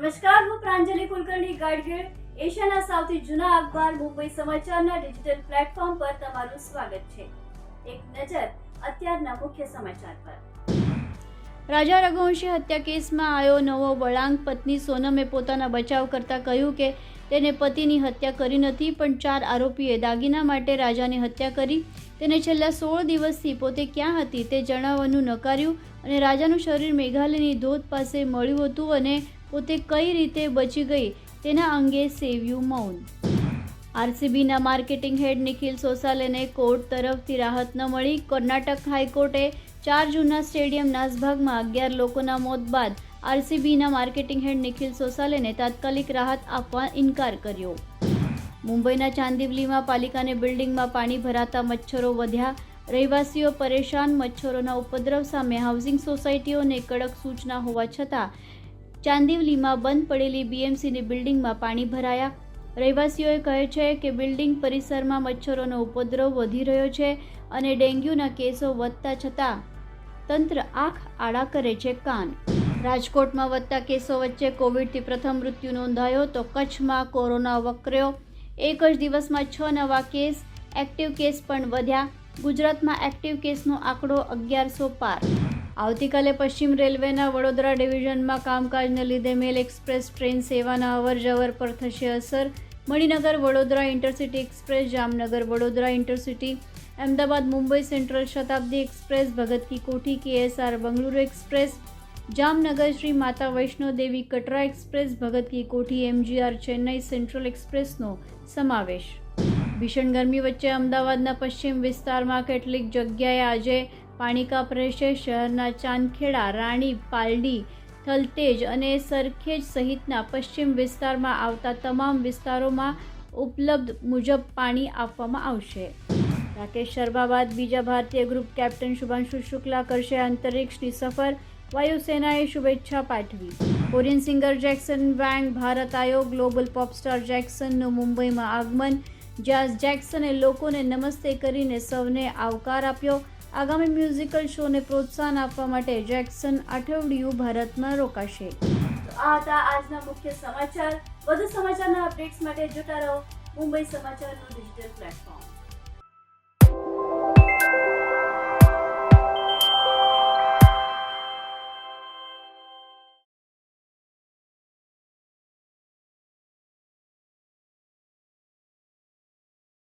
નમસ્કાર, હું પ્રાંજલિ કુલકર્ણી ગાડગીળ. એશિયાના સૌથી જૂના અખબાર મુંબઈ સમાચારના ડિજિટલ પ્લેટફોર્મ પર તમારું સ્વાગત છે. એક નજર અત્યારના મુખ્ય સમાચાર પર. રાજા રઘુવંશી હત્યા કેસમાં આવ્યો નવો વળાંક. પત્ની સોનમે પોતાના બચાવ કરતા કહ્યું કે તેને પતિની હત્યા કરી નથી, પણ 4 આરોપીએ દાગીના માટે રાજાની હત્યા કરી. તેને છેલ્લા 16 દિવસથી પોતે ક્યાં હતી તે જણાવવાનું નકાર્યું અને રાજાનું શરીર મેઘાલયની ધોધ પાસે મળ્યું હતું અને પોતે કઈ રીતે બચી ગઈ તેના અંગે સેવ્યું મૌન. આરસીબીના માર્કેટિંગ હેડ નિખિલ સોસાલેને કોર્ટ તરફથી રાહત ન મળી. કર્ણાટક હાઈકોર્ટે 4 જૂનના સ્ટેડિયમ નાસભાગમાં 11 લોકોના મોત બાદ આરસીબીના માર્કેટિંગ હેડ નિખિલ સોસાલેને તાત્કાલિક રાહત આપવા ઇનકાર કર્યો. મુંબઈના ચાંદિવલીમાં પાલિકાની બિલ્ડિંગમાં પાણી ભરાતા મચ્છરો વધ્યા. રહેવાસીઓ પરેશાન. મચ્છરોના ઉપદ્રવ સામે હાઉસિંગ સોસાયટીઓને કડક સૂચના હોવા છતાં ચાંદિવલીમાં બંધ પડેલી બીએમસીની બિલ્ડિંગમાં પાણી ભરાયા. રહેવાસીઓએ કહે છે કે બિલ્ડિંગ પરિસરમાં મચ્છરોનો ઉપદ્રવ વધી રહ્યો છે અને ડેન્ગ્યુના કેસો વધતા છતાં તંત્ર આંખ આડા કરે છે કાન. રાજકોટમાં વધતા કેસો વચ્ચે કોવિડથી પ્રથમ મૃત્યુ નોંધાયો તો કચ્છમાં કોરોના વકર્યો. એક જ દિવસમાં 6 નવા કેસ. એક્ટિવ કેસ પણ વધ્યા. ગુજરાતમાં એક્ટિવ કેસનો આંકડો 1100 પાર. આવતીકાલે પશ્ચિમ રેલવેના વડોદરા ડિવિઝનમાં કામકાજને લીધે મેલ એક્સપ્રેસ ટ્રેન સેવાના અવરજવર પર થશે અસર. Maninagar Vadodara intercity express, Jamnagar Vadodara intercity, Ahmedabad Mumbai Central Shatabdi express, Bhagat ki Kothi KSR Bengaluru express, Jamnagar Shri Mata Vaishno Devi Katra express, Bhagat ki Kothi MGR Chennai central એક્સપ્રેસનો સમાવેશ. ભીષણ ગરમી વચ્ચે અમદાવાદના પશ્ચિમ વિસ્તારમાં કેટલીક જગ્યાએ આજે પાણી કાપ રહેશે. શહેરના ચાંદખેડા, રાણી, પાલડી, થલતેજ અને સરખેજ સહિતના પશ્ચિમ વિસ્તારમાં આવતા તમામ વિસ્તારોમાં ઉપલબ્ધ મુજબ પાણી આપવામાં આવશે. રાકેશ શર્મા બાદ બીજા ભારતીય ગ્રુપ કેપ્ટન શુભાંશુ શુક્લા કરશે અંતરિક્ષની સફર. વાયુસેનાએ શુભેચ્છા પાઠવી. Korean singer Jackson Wang Bharat આવ્યો. ગ્લોબલ પોપસ્ટાર જેક્સનનું મુંબઈમાં આગમન. જ્યાં જેક્સને લોકોને નમસ્તે કરીને સૌને આવકાર આપ્યો. આગામી મ્યુઝિકલ શોને પ્રોત્સાહન આપવા માટે જેક્સન અઠવાડિયું ભારતમાં રોકાશે. આ હતા આજના મુખ્ય સમાચાર. વધુ સમાચારના અપડેટ્સ માટે જોતા રહો મુંબઈ સમાચારનું ડિજિટલ પ્લેટફોર્મ.